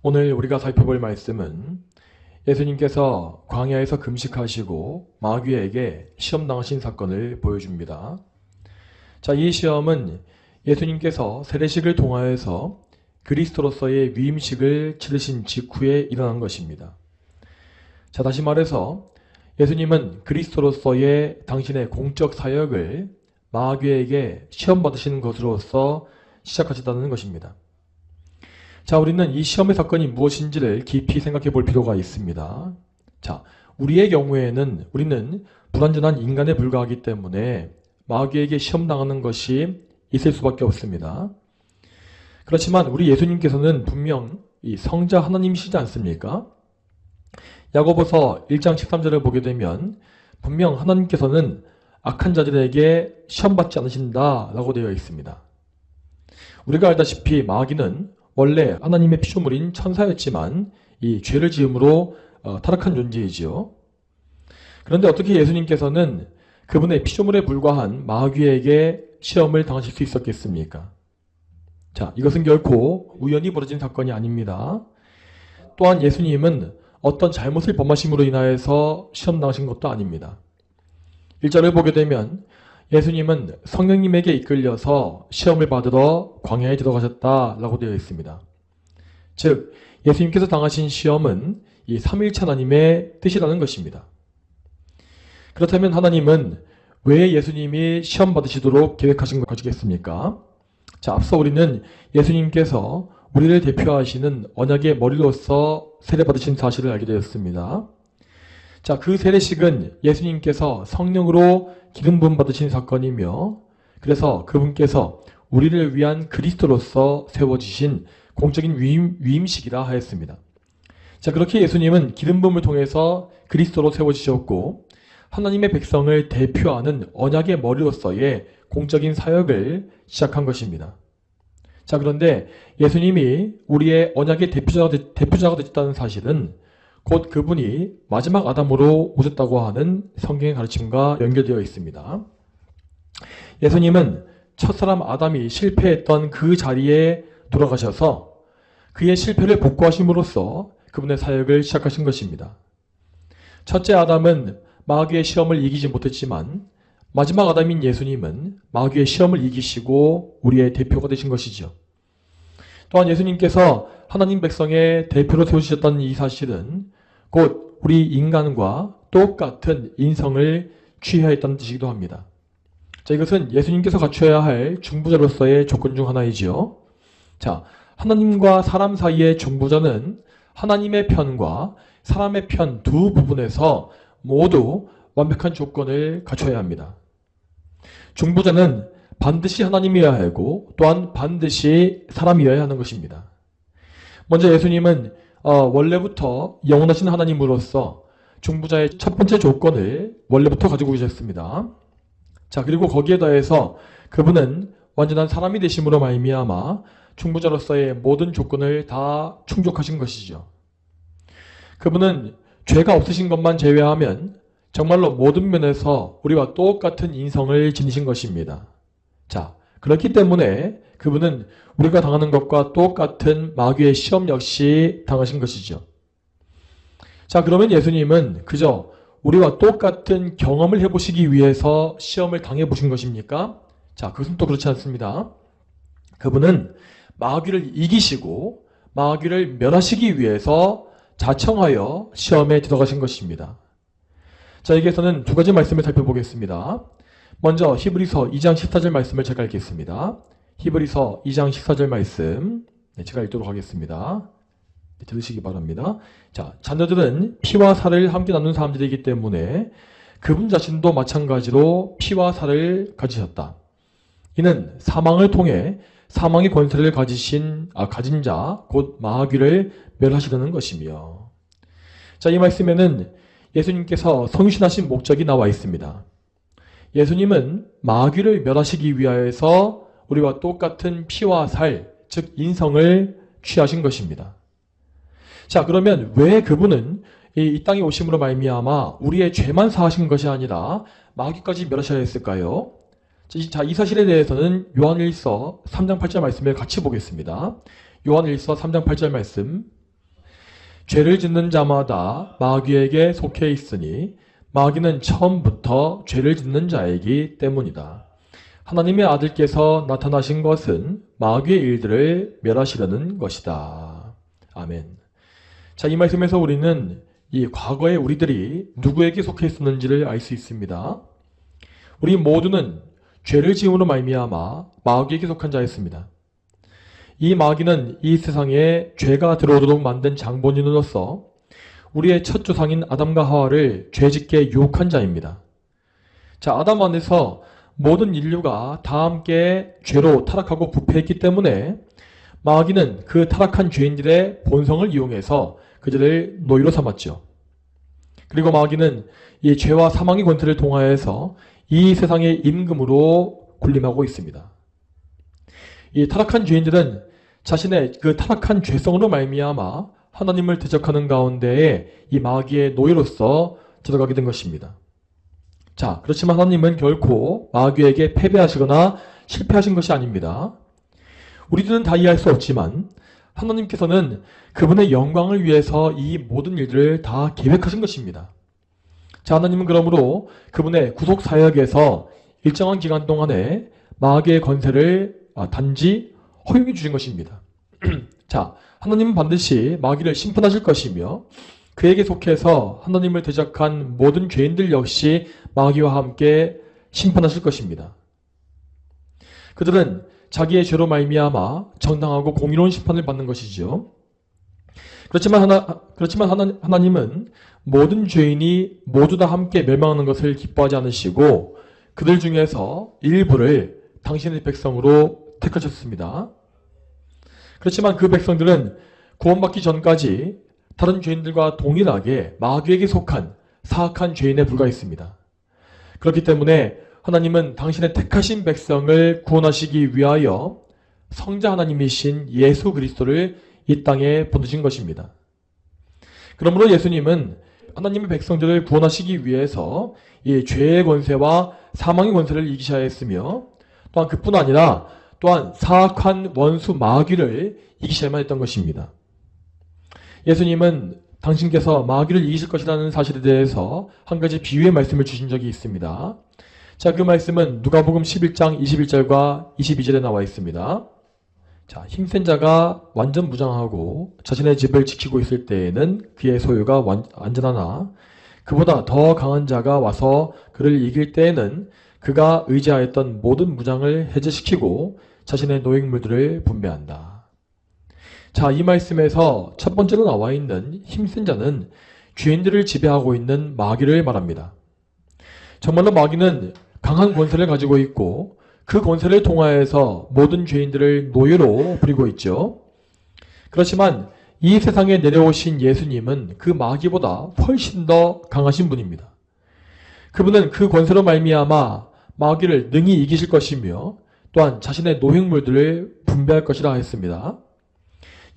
오늘 우리가 살펴볼 말씀은 예수님께서 광야에서 금식하시고 마귀에게 시험당하신 사건을 보여줍니다. 자, 이 시험은 예수님께서 세례식을 통하여서 그리스도로서의 위임식을 치르신 직후에 일어난 것입니다. 자, 다시 말해서 예수님은 그리스도로서의 당신의 공적 사역을 마귀에게 시험받으시는 것으로서 시작하셨다는 것입니다. 자, 우리는 이 시험의 사건이 무엇인지를 깊이 생각해 볼 필요가 있습니다. 자, 우리의 경우에는 우리는 불완전한 인간에 불과하기 때문에 마귀에게 시험당하는 것이 있을 수밖에 없습니다. 그렇지만 우리 예수님께서는 분명 이 성자 하나님이시지 않습니까? 야고보서 1장 13절을 보게 되면 분명 하나님께서는 악한 자들에게 시험받지 않으신다라고 되어 있습니다. 우리가 알다시피 마귀는 원래 하나님의 피조물인 천사였지만 이 죄를 지음으로 타락한 존재이지요. 그런데 어떻게 예수님께서는 그분의 피조물에 불과한 마귀에게 시험을 당하실 수 있었겠습니까? 자, 이것은 결코 우연히 벌어진 사건이 아닙니다. 또한 예수님은 어떤 잘못을 범하심으로 인하여서 시험 당하신 것도 아닙니다. 1절을 보게 되면 예수님은 성령님에게 이끌려서 시험을 받으러 광야에 들어가셨다라고 되어 있습니다. 즉, 예수님께서 당하신 시험은 이 삼위일체 하나님의 뜻이라는 것입니다. 그렇다면 하나님은 왜 예수님이 시험 받으시도록 계획하신 것이겠습니까? 자, 앞서 우리는 예수님께서 우리를 대표하시는 언약의 머리로서 세례받으신 사실을 알게 되었습니다. 자, 그 세례식은 예수님께서 성령으로 기름 부음 받으신 사건이며, 그래서 그분께서 우리를 위한 그리스도로서 세워지신 공적인 위임식이라 하였습니다. 자, 그렇게 예수님은 기름 부음을 통해서 그리스도로 세워지셨고 하나님의 백성을 대표하는 언약의 머리로서의 공적인 사역을 시작한 것입니다. 자, 그런데 예수님이 우리의 언약의 대표자가 되셨다는 사실은 곧 그분이 마지막 아담으로 오셨다고 하는 성경의 가르침과 연결되어 있습니다. 예수님은 첫사람 아담이 실패했던 그 자리에 돌아가셔서 그의 실패를 복구하심으로써 그분의 사역을 시작하신 것입니다. 첫째 아담은 마귀의 시험을 이기지 못했지만 마지막 아담인 예수님은 마귀의 시험을 이기시고 우리의 대표가 되신 것이죠. 또한 예수님께서 하나님 백성의 대표로 세우셨던 이 사실은 곧 우리 인간과 똑같은 인성을 취해야 했다는 뜻이기도 합니다. 자, 이것은 예수님께서 갖춰야 할 중보자로서의 조건 중 하나이지요. 자, 하나님과 사람 사이의 중보자는 하나님의 편과 사람의 편 두 부분에서 모두 완벽한 조건을 갖춰야 합니다. 중보자는 반드시 하나님이어야 하고 또한 반드시 사람이어야 하는 것입니다. 먼저 예수님은 원래부터 영원하신 하나님으로서 중보자의 첫 번째 조건을 원래부터 가지고 계셨습니다. 자, 그리고 거기에 더해서 그분은 완전한 사람이 되심으로 말미암아 중보자로서의 모든 조건을 다 충족하신 것이죠. 그분은 죄가 없으신 것만 제외하면 정말로 모든 면에서 우리와 똑같은 인성을 지니신 것입니다. 자, 그렇기 때문에 그분은 우리가 당하는 것과 똑같은 마귀의 시험 역시 당하신 것이죠. 자, 그러면 예수님은 그저 우리와 똑같은 경험을 해보시기 위해서 시험을 당해보신 것입니까? 자, 그것은 또 그렇지 않습니다. 그분은 마귀를 이기시고 마귀를 멸하시기 위해서 자청하여 시험에 들어가신 것입니다. 자, 여기에서는 두 가지 말씀을 살펴보겠습니다. 먼저 히브리서 2장 14절 말씀을 제가 읽겠습니다. 히브리서 2장 14절 말씀 제가 읽도록 하겠습니다. 들으시기 바랍니다. 자, 자녀들은 피와 살을 함께 나눈 사람들이기 때문에 그분 자신도 마찬가지로 피와 살을 가지셨다. 이는 사망을 통해 사망의 권세를 가진 자, 곧 마귀를 멸하시려는 것이며. 자, 이 말씀에는 예수님께서 성신하신 목적이 나와 있습니다. 예수님은 마귀를 멸하시기 위하여서 우리와 똑같은 피와 살, 즉 인성을 취하신 것입니다. 자, 그러면 왜 그분은 이 땅에 오심으로 말미암아 우리의 죄만 사하신 것이 아니라 마귀까지 멸하셔야 했을까요? 자, 이 사실에 대해서는 요한일서 3장 8절 말씀을 같이 보겠습니다. 요한일서 3장 8절 말씀 죄를 짓는 자마다 마귀에게 속해 있으니 마귀는 처음부터 죄를 짓는 자이기 때문이다. 하나님의 아들께서 나타나신 것은 마귀의 일들을 멸하시려는 것이다. 아멘. 자, 이 말씀에서 우리는 이 과거에 우리들이 누구에게 속해 있었는지를 알 수 있습니다. 우리 모두는 죄를 지음으로 말미암아 마귀에게 속한 자였습니다. 이 마귀는 이 세상에 죄가 들어오도록 만든 장본인으로서 우리의 첫 조상인 아담과 하와를 죄짓게 유혹한 자입니다. 자, 아담 안에서 모든 인류가 다 함께 죄로 타락하고 부패했기 때문에 마귀는 그 타락한 죄인들의 본성을 이용해서 그들을 노예로 삼았죠. 그리고 마귀는 이 죄와 사망의 권세를 통하여서 이 세상의 임금으로 군림하고 있습니다. 이 타락한 죄인들은 자신의 그 타락한 죄성으로 말미암아 하나님을 대적하는 가운데에 이 마귀의 노예로서 들어가게 된 것입니다. 자, 그렇지만 하나님은 결코 마귀에게 패배하시거나 실패하신 것이 아닙니다. 우리들은 다 이해할 수 없지만 하나님께서는 그분의 영광을 위해서 이 모든 일들을 다 계획하신 것입니다. 자, 하나님은 그러므로 그분의 구속 사역에서 일정한 기간 동안에 마귀의 권세를 단지 허용해 주신 것입니다. 자, 하나님은 반드시 마귀를 심판하실 것이며 그에게 속해서 하나님을 대적한 모든 죄인들 역시 마귀와 함께 심판하실 것입니다. 그들은 자기의 죄로 말미암아 정당하고 공의로운 심판을 받는 것이죠. 그렇지만 하나님은 모든 죄인이 모두 다 함께 멸망하는 것을 기뻐하지 않으시고 그들 중에서 일부를 당신의 백성으로 택하셨습니다. 그렇지만 그 백성들은 구원받기 전까지 다른 죄인들과 동일하게 마귀에게 속한 사악한 죄인에 불과했습니다. 그렇기 때문에 하나님은 당신의 택하신 백성을 구원하시기 위하여 성자 하나님이신 예수 그리스도를 이 땅에 보내신 것입니다. 그러므로 예수님은 하나님의 백성들을 구원하시기 위해서 이 죄의 권세와 사망의 권세를 이기셔야 했으며 또한 그뿐 아니라 또한 사악한 원수 마귀를 이기셔야만 했던 것입니다. 예수님은 당신께서 마귀를 이기실 것이라는 사실에 대해서 한 가지 비유의 말씀을 주신 적이 있습니다. 자, 그 말씀은 누가복음 11장 21절과 22절에 나와 있습니다. 자, 힘센 자가 완전 무장하고 자신의 집을 지키고 있을 때에는 그의 소유가 안전하나 그보다 더 강한 자가 와서 그를 이길 때에는 그가 의지하였던 모든 무장을 해제시키고 자신의 노획물들을 분배한다. 자, 이 말씀에서 첫 번째로 나와 있는 힘센 자는 죄인들을 지배하고 있는 마귀를 말합니다. 정말로 마귀는 강한 권세를 가지고 있고 그 권세를 통하여서 모든 죄인들을 노예로 부리고 있죠. 그렇지만 이 세상에 내려오신 예수님은 그 마귀보다 훨씬 더 강하신 분입니다. 그분은 그 권세로 말미암아 마귀를 능히 이기실 것이며 또한 자신의 노획물들을 분배할 것이라 했습니다.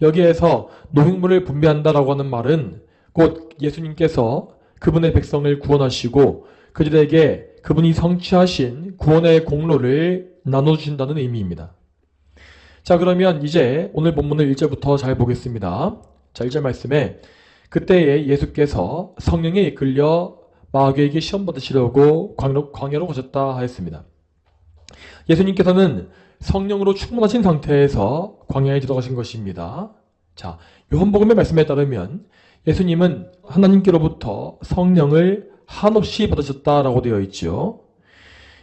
여기에서 노획물을 분배한다라고 하는 말은 곧 예수님께서 그분의 백성을 구원하시고 그들에게 그분이 성취하신 구원의 공로를 나눠주신다는 의미입니다. 자, 그러면 이제 오늘 본문을 1절부터 잘 보겠습니다. 자, 1절 말씀에 그때에 예수께서 성령에 이끌려 마귀에게 시험 받으시려고 광야로 가셨다 하였습니다. 예수님께서는 성령으로 충만하신 상태에서 광야에 들어가신 것입니다. 자, 요한복음의 말씀에 따르면 예수님은 하나님께로부터 성령을 한없이 받으셨다라고 되어 있죠.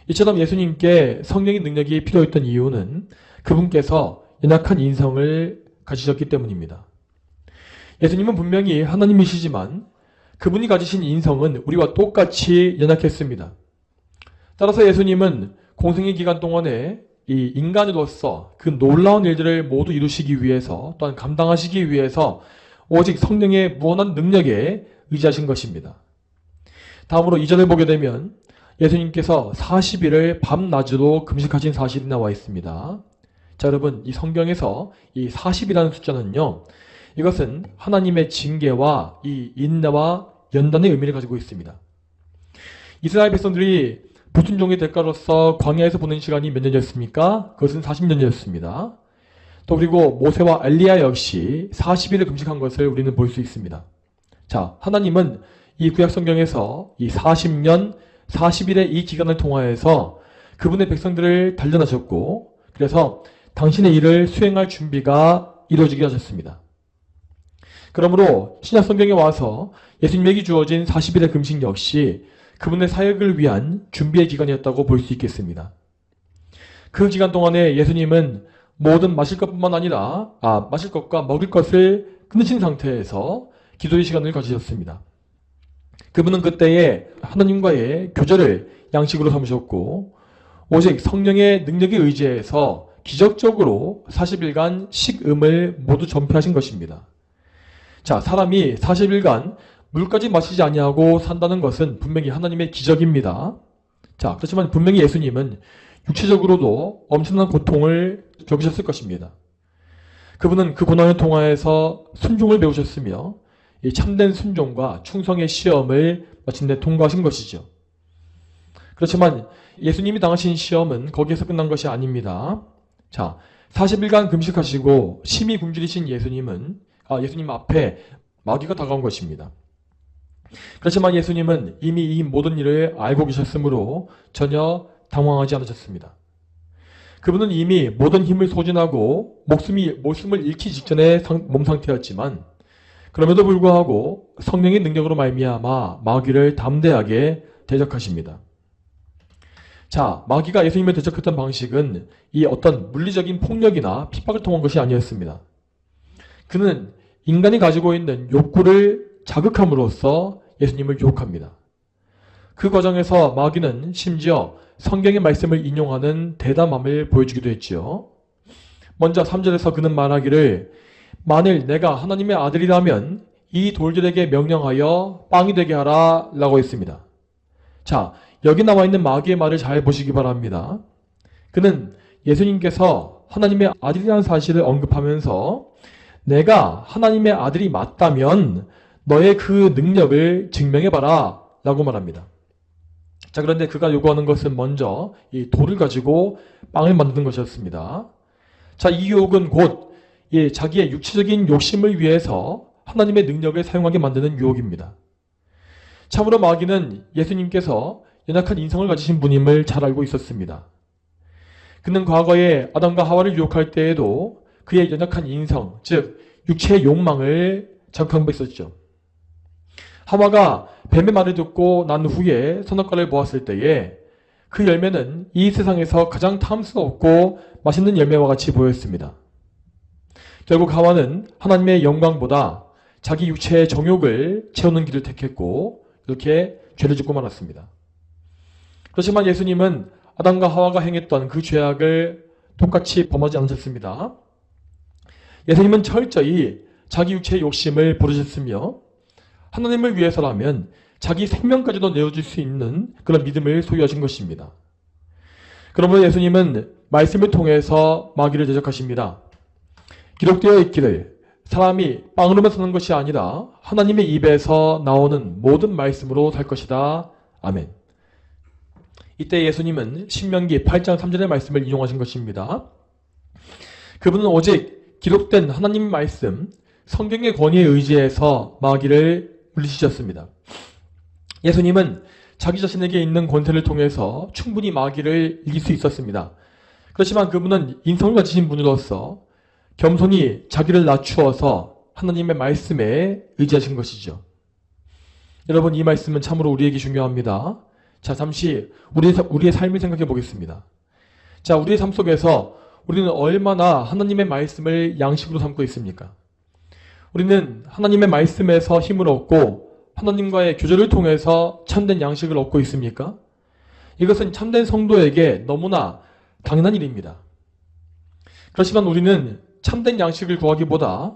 이처럼 예수님께 성령의 능력이 필요했던 이유는 그분께서 연약한 인성을 가지셨기 때문입니다. 예수님은 분명히 하나님이시지만 그분이 가지신 인성은 우리와 똑같이 연약했습니다. 따라서 예수님은 공생의 기간 동안에 이 인간으로서 그 놀라운 일들을 모두 이루시기 위해서 또한 감당하시기 위해서 오직 성령의 무한한 능력에 의지하신 것입니다. 다음으로 2절을 보게 되면 예수님께서 40일을 밤낮으로 금식하신 사실이 나와 있습니다. 자, 여러분, 이 성경에서 이 40이라는 숫자는요, 이것은 하나님의 징계와 이 인내와 연단의 의미를 가지고 있습니다. 이스라엘 백성들이 불순종의 대가로서 광야에서 보낸 시간이 몇 년이었습니까? 그것은 40년이었습니다. 또 그리고 모세와 엘리야 역시 40일을 금식한 것을 우리는 볼 수 있습니다. 자, 하나님은 이 구약 성경에서 이 40년 40일의 이 기간을 통하여서 그분의 백성들을 단련하셨고, 그래서 당신의 일을 수행할 준비가 이루어지게 하셨습니다. 그러므로 신약 성경에 와서 예수님에게 주어진 40일의 금식 역시 그분의 사역을 위한 준비의 기간이었다고 볼 수 있겠습니다. 그 기간 동안에 예수님은 모든 마실 것뿐만 아니라 마실 것과 먹을 것을 끊으신 상태에서 기도의 시간을 가지셨습니다. 그분은 그때에 하나님과의 교제를 양식으로 삼으셨고, 오직 성령의 능력에 의지해서 기적적으로 40일간 식음을 모두 전폐하신 것입니다. 자, 사람이 40일간 물까지 마시지 아니하고 산다는 것은 분명히 하나님의 기적입니다. 자, 그렇지만 분명히 예수님은 육체적으로도 엄청난 고통을 겪으셨을 것입니다. 그분은 그 고난을 통하여서 순종을 배우셨으며 이 참된 순종과 충성의 시험을 마침내 통과하신 것이죠. 그렇지만 예수님이 당하신 시험은 거기에서 끝난 것이 아닙니다. 자, 40일간 금식하시고 심히 굶주리신 예수님 앞에 마귀가 다가온 것입니다. 그렇지만 예수님은 이미 이 모든 일을 알고 계셨으므로 전혀 당황하지 않으셨습니다. 그분은 이미 모든 힘을 소진하고 목숨을 잃기 직전의 몸 상태였지만, 그럼에도 불구하고 성령의 능력으로 말미암아 마귀를 담대하게 대적하십니다. 자, 마귀가 예수님을 대적했던 방식은 이 어떤 물리적인 폭력이나 핍박을 통한 것이 아니었습니다. 그는 인간이 가지고 있는 욕구를 자극함으로써 예수님을 유혹합니다. 그 과정에서 마귀는 심지어 성경의 말씀을 인용하는 대담함을 보여주기도 했지요. 먼저 3절에서 그는 말하기를, 만일 내가 하나님의 아들이라면 이 돌들에게 명령하여 빵이 되게 하라 라고 했습니다. 자, 여기 나와 있는 마귀의 말을 잘 보시기 바랍니다. 그는 예수님께서 하나님의 아들이라는 사실을 언급하면서 내가 하나님의 아들이 맞다면 너의 그 능력을 증명해봐라 라고 말합니다. 자, 그런데 그가 요구하는 것은 먼저 이 돌을 가지고 빵을 만드는 것이었습니다. 자, 이 유혹은 곧 자기의 육체적인 욕심을 위해서 하나님의 능력을 사용하게 만드는 유혹입니다. 참으로 마귀는 예수님께서 연약한 인성을 가지신 분임을 잘 알고 있었습니다. 그는 과거에 아담과 하와를 유혹할 때에도 그의 연약한 인성, 즉 육체의 욕망을 자극한 바 있었죠. 하와가 뱀의 말을 듣고 난 후에 선악과를 보았을 때에 그 열매는 이 세상에서 가장 탐스럽고 맛있는 열매와 같이 보였습니다. 결국 하와는 하나님의 영광보다 자기 육체의 정욕을 채우는 길을 택했고 이렇게 죄를 짓고 말았습니다. 그렇지만 예수님은 아담과 하와가 행했던 그 죄악을 똑같이 범하지 않으셨습니다. 예수님은 철저히 자기 육체의 욕심을 부르셨으며 하나님을 위해서라면 자기 생명까지도 내어줄 수 있는 그런 믿음을 소유하신 것입니다. 그러므로 예수님은 말씀을 통해서 마귀를 대적하십니다. 기록되어 있기를 사람이 빵으로만 사는 것이 아니라 하나님의 입에서 나오는 모든 말씀으로 살 것이다. 아멘. 이때 예수님은 신명기 8장 3절의 말씀을 인용하신 것입니다. 그분은 오직 기록된 하나님 말씀, 성경의 권위에 의지해서 마귀를 물리치셨습니다. 예수님은 자기 자신에게 있는 권세를 통해서 충분히 마귀를 이길 수 있었습니다. 그렇지만 그분은 인성을 가지신 분으로서 겸손히 자기를 낮추어서 하나님의 말씀에 의지하신 것이죠. 여러분, 이 말씀은 참으로 우리에게 중요합니다. 자, 잠시 우리의 삶을 생각해 보겠습니다. 자, 우리의 삶 속에서 우리는 얼마나 하나님의 말씀을 양식으로 삼고 있습니까? 우리는 하나님의 말씀에서 힘을 얻고 하나님과의 교제를 통해서 참된 양식을 얻고 있습니까? 이것은 참된 성도에게 너무나 당연한 일입니다. 그렇지만 우리는 참된 양식을 구하기보다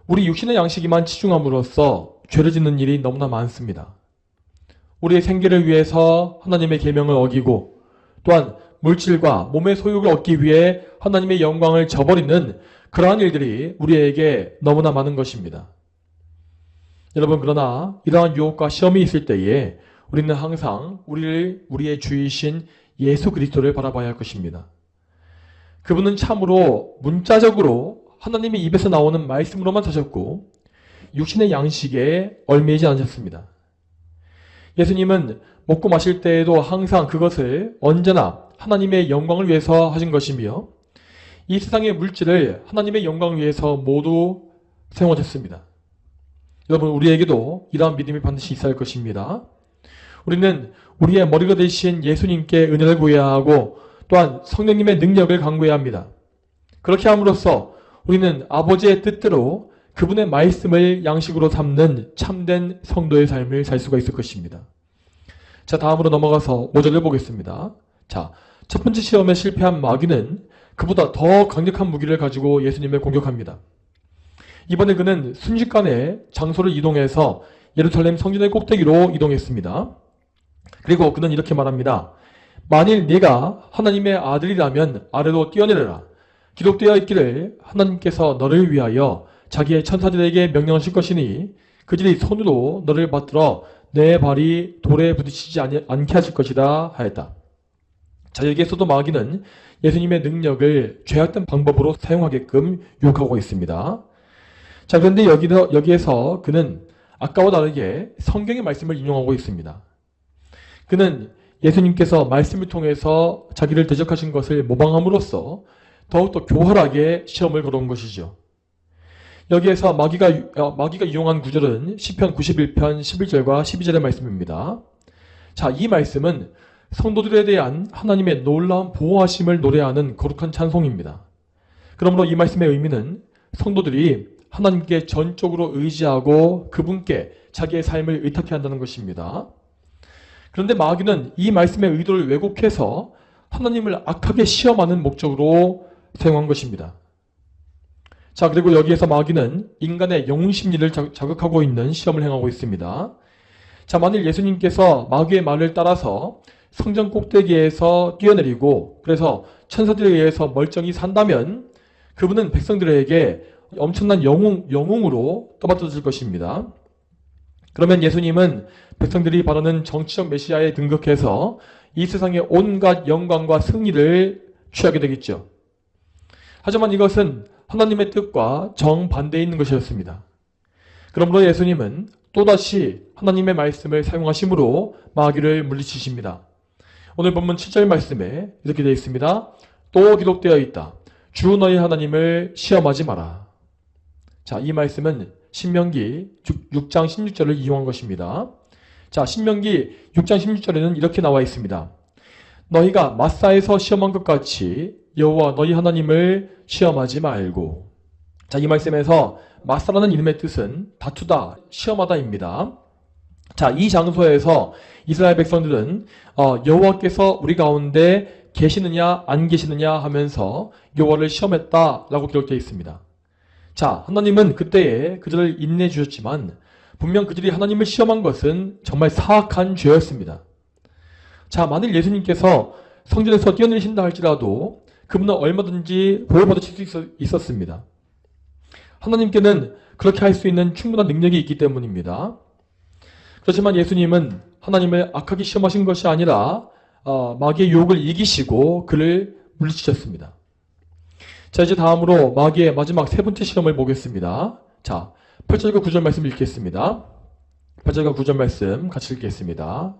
우리 육신의 양식에만 치중함으로써 죄를 짓는 일이 너무나 많습니다. 우리의 생계를 위해서 하나님의 계명을 어기고 또한 물질과 몸의 소욕을 얻기 위해 하나님의 영광을 저버리는 그러한 일들이 우리에게 너무나 많은 것입니다. 여러분, 그러나 이러한 유혹과 시험이 있을 때에 우리는 항상 우리의 주이신 예수 그리스도를 바라봐야 할 것입니다. 그분은 참으로 문자적으로 하나님의 입에서 나오는 말씀으로만 사셨고 육신의 양식에 얽매이지 않으셨습니다. 예수님은 먹고 마실 때에도 항상 그것을 언제나 하나님의 영광을 위해서 하신 것이며 이 세상의 물질을 하나님의 영광을 위해서 모두 사용하셨습니다. 여러분, 우리에게도 이러한 믿음이 반드시 있어야 할 것입니다. 우리는 우리의 머리가 되신 예수님께 은혜를 구해야 하고 또한 성령님의 능력을 간구해야 합니다. 그렇게 함으로써 우리는 아버지의 뜻대로 그분의 말씀을 양식으로 삼는 참된 성도의 삶을 살 수가 있을 것입니다. 자, 다음으로 넘어가서 5절을 보겠습니다. 자, 첫 번째 시험에 실패한 마귀는 그보다 더 강력한 무기를 가지고 예수님을 공격합니다. 이번에 그는 순식간에 장소를 이동해서 예루살렘 성전의 꼭대기로 이동했습니다. 그리고 그는 이렇게 말합니다. 만일 네가 하나님의 아들이라면 아래로 뛰어내려라. 기록되어 있기를 하나님께서 너를 위하여 자기의 천사들에게 명령하실 것이니 그들이 손으로 너를 받들어 내 발이 돌에 부딪히지 않게 하실 것이다 하였다. 자, 여기에서도 마귀는 예수님의 능력을 죄악된 방법으로 사용하게끔 유혹하고 있습니다. 자, 그런데 여기에서 그는 아까와 다르게 성경의 말씀을 인용하고 있습니다. 그는 예수님께서 말씀을 통해서 자기를 대적하신 것을 모방함으로써 더욱더 교활하게 시험을 걸어온 것이죠. 여기에서 마귀가 이용한 구절은 시편 91편 11절과 12절의 말씀입니다. 자, 이 말씀은 성도들에 대한 하나님의 놀라운 보호하심을 노래하는 거룩한 찬송입니다. 그러므로 이 말씀의 의미는 성도들이 하나님께 전적으로 의지하고 그분께 자기의 삶을 의탁해야 한다는 것입니다. 그런데 마귀는 이 말씀의 의도를 왜곡해서 하나님을 악하게 시험하는 목적으로 사용한 것입니다. 자, 그리고 여기에서 마귀는 인간의 영웅심리를 자극하고 있는 시험을 행하고 있습니다. 자, 만일 예수님께서 마귀의 말을 따라서 성전 꼭대기에서 뛰어내리고 그래서 천사들에 의해서 멀쩡히 산다면 그분은 백성들에게 엄청난 영웅으로 떠받쳐질 것입니다. 그러면 예수님은 백성들이 바라는 정치적 메시아에 등극해서 이 세상의 온갖 영광과 승리를 취하게 되겠죠. 하지만 이것은 하나님의 뜻과 정반대에 있는 것이었습니다. 그러므로 예수님은 또다시 하나님의 말씀을 사용하심으로 마귀를 물리치십니다. 오늘 본문 7절 말씀에 이렇게 되어 있습니다. 또 기록되어 있다. 주 너희 하나님을 시험하지 마라. 자, 이 말씀은 신명기 6장 16절을 이용한 것입니다. 자, 신명기 6장 16절에는 이렇게 나와 있습니다. 너희가 마사에서 시험한 것 같이 여호와 너희 하나님을 시험하지 말고. 자, 이 말씀에서 마사라는 이름의 뜻은 다투다, 시험하다입니다. 자, 이 장소에서 이스라엘 백성들은 여호와께서 우리 가운데 계시느냐 안 계시느냐 하면서 여호와를 시험했다라고 기록되어 있습니다. 자, 하나님은 그때에 그들을 인내해 주셨지만 분명 그들이 하나님을 시험한 것은 정말 사악한 죄였습니다. 자, 만일 예수님께서 성전에서 뛰어내리신다 할지라도 그분은 얼마든지 보호받으실 수 있었습니다. 하나님께는 그렇게 할 수 있는 충분한 능력이 있기 때문입니다. 그렇지만 예수님은 하나님을 악하게 시험하신 것이 아니라 마귀의 유혹을 이기시고 그를 물리치셨습니다. 자, 이제 다음으로 마귀의 마지막 세 번째 시험을 보겠습니다. 자, 8절과 9절 말씀 읽겠습니다. 8절과 9절 말씀 같이 읽겠습니다.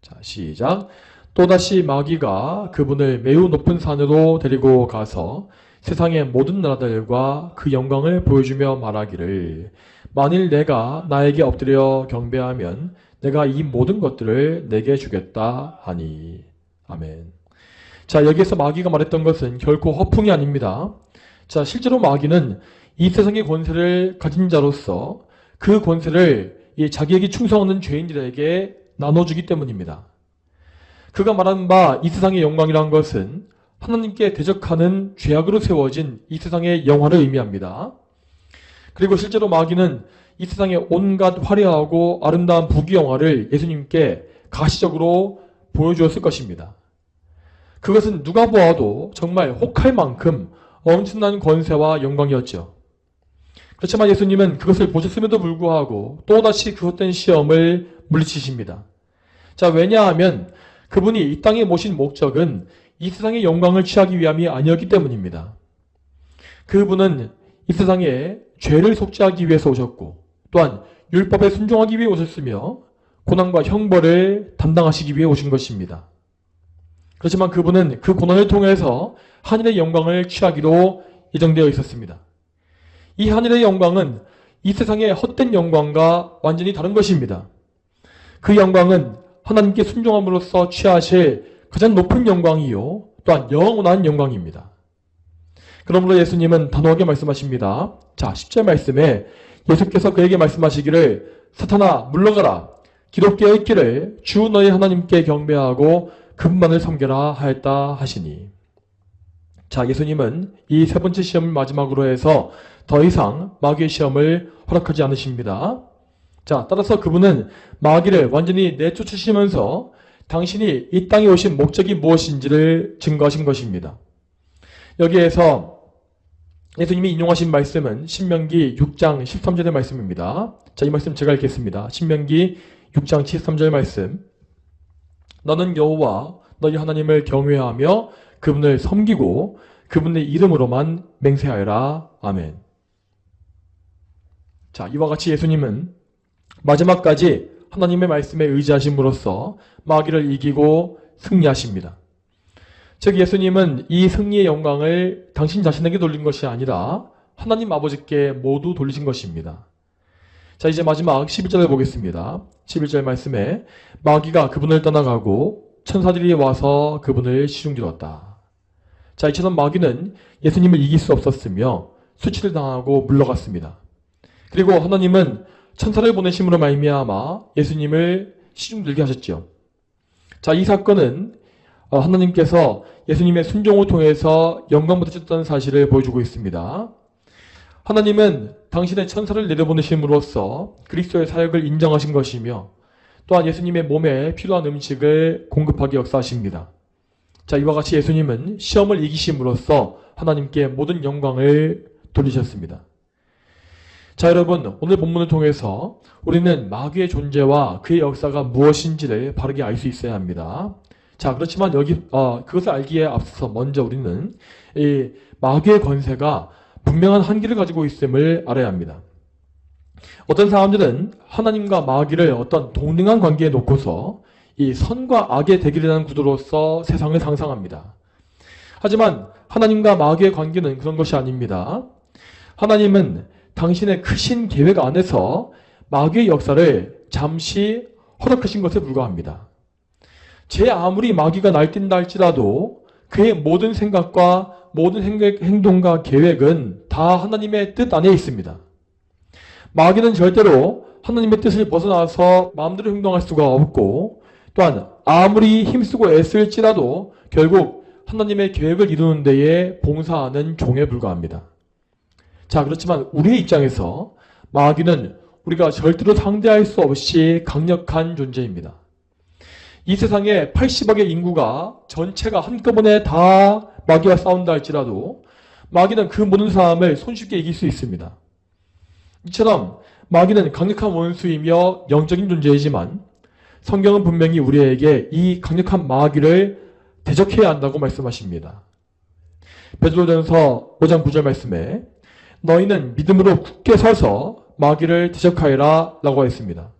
자, 시작. 또다시 마귀가 그분을 매우 높은 산으로 데리고 가서 세상의 모든 나라들과 그 영광을 보여주며 말하기를 만일 내가 나에게 엎드려 경배하면 내가 이 모든 것들을 내게 주겠다 하니. 아멘. 자, 여기에서 마귀가 말했던 것은 결코 허풍이 아닙니다. 자, 실제로 마귀는 이 세상의 권세를 가진 자로서 그 권세를 자기에게 충성하는 죄인들에게 나눠주기 때문입니다. 그가 말하는 바 이 세상의 영광이란 것은 하나님께 대적하는 죄악으로 세워진 이 세상의 영화를 의미합니다. 그리고 실제로 마귀는 이 세상의 온갖 화려하고 아름다운 부귀영화를 예수님께 가시적으로 보여주었을 것입니다. 그것은 누가 보아도 정말 혹할 만큼 엄청난 권세와 영광이었죠. 그렇지만 예수님은 그것을 보셨음에도 불구하고 또다시 그 헛된 시험을 물리치십니다. 자, 왜냐하면 그분이 이 땅에 모신 목적은 이 세상의 영광을 취하기 위함이 아니었기 때문입니다. 그분은 이 세상에 죄를 속죄하기 위해서 오셨고 또한 율법에 순종하기 위해 오셨으며 고난과 형벌을 담당하시기 위해 오신 것입니다. 그렇지만 그분은 그 고난을 통해서 하늘의 영광을 취하기로 예정되어 있었습니다. 이 하늘의 영광은 이 세상의 헛된 영광과 완전히 다른 것입니다. 그 영광은 하나님께 순종함으로써 취하실 가장 높은 영광이요 또한 영원한 영광입니다. 그러므로 예수님은 단호하게 말씀하십니다. 자, 10절 말씀에 예수께서 그에게 말씀하시기를 사탄아 물러가라. 기록되어 있기를 주 너희 하나님께 경배하고 그분만을 섬겨라 하였다 하시니. 자, 예수님은 이 세 번째 시험을 마지막으로 해서 더 이상 마귀의 시험을 허락하지 않으십니다. 자, 따라서 그분은 마귀를 완전히 내쫓으시면서 당신이 이 땅에 오신 목적이 무엇인지를 증거하신 것입니다. 여기에서 예수님이 인용하신 말씀은 신명기 6장 13절의 말씀입니다. 자, 이 말씀 제가 읽겠습니다. 신명기 6장 13절 말씀. 너는 여호와 너희 하나님을 경외하며 그분을 섬기고 그분의 이름으로만 맹세하여라. 아멘. 자, 이와 같이 예수님은 마지막까지 하나님의 말씀에 의지하심으로써 마귀를 이기고 승리하십니다. 즉 예수님은 이 승리의 영광을 당신 자신에게 돌린 것이 아니라 하나님 아버지께 모두 돌리신 것입니다. 자, 이제 마지막 11절을 보겠습니다. 11절 말씀에 마귀가 그분을 떠나가고 천사들이 와서 그분을 시중지었다. 자, 이처럼 마귀는 예수님을 이길 수 없었으며 수치를 당하고 물러갔습니다. 그리고 하나님은 천사를 보내심으로 말미암아 예수님을 시중들게 하셨죠. 자, 이 사건은 하나님께서 예수님의 순종을 통해서 영광 받으셨다는 사실을 보여주고 있습니다. 하나님은 당신의 천사를 내려보내심으로써 그리스도의 사역을 인정하신 것이며 또한 예수님의 몸에 필요한 음식을 공급하게 역사하십니다. 자, 이와 같이 예수님은 시험을 이기심으로써 하나님께 모든 영광을 돌리셨습니다. 자, 여러분, 오늘 본문을 통해서 우리는 마귀의 존재와 그의 역사가 무엇인지를 바르게 알 수 있어야 합니다. 자, 그렇지만 그것을 알기에 앞서서 먼저 우리는 이 마귀의 권세가 분명한 한계를 가지고 있음을 알아야 합니다. 어떤 사람들은 하나님과 마귀를 어떤 동등한 관계에 놓고서 이 선과 악의 대결이라는 구도로서 세상을 상상합니다. 하지만 하나님과 마귀의 관계는 그런 것이 아닙니다. 하나님은 당신의 크신 계획 안에서 마귀의 역사를 잠시 허락하신 것에 불과합니다. 제 아무리 마귀가 날뛴다 할지라도 그의 모든 생각과 모든 행동과 계획은 다 하나님의 뜻 안에 있습니다. 마귀는 절대로 하나님의 뜻을 벗어나서 마음대로 행동할 수가 없고 또한 아무리 힘쓰고 애쓸지라도 결국 하나님의 계획을 이루는 데에 봉사하는 종에 불과합니다. 자, 그렇지만 우리의 입장에서 마귀는 우리가 절대로 상대할 수 없이 강력한 존재입니다. 이 세상에 80억의 인구가 전체가 한꺼번에 다 마귀와 싸운다 할지라도 마귀는 그 모든 사람을 손쉽게 이길 수 있습니다. 이처럼 마귀는 강력한 원수이며 영적인 존재이지만 성경은 분명히 우리에게 이 강력한 마귀를 대적해야 한다고 말씀하십니다. 베드로전서 5장 9절 말씀에 너희는 믿음으로 굳게 서서 마귀를 대적하여라 라고 했습니다.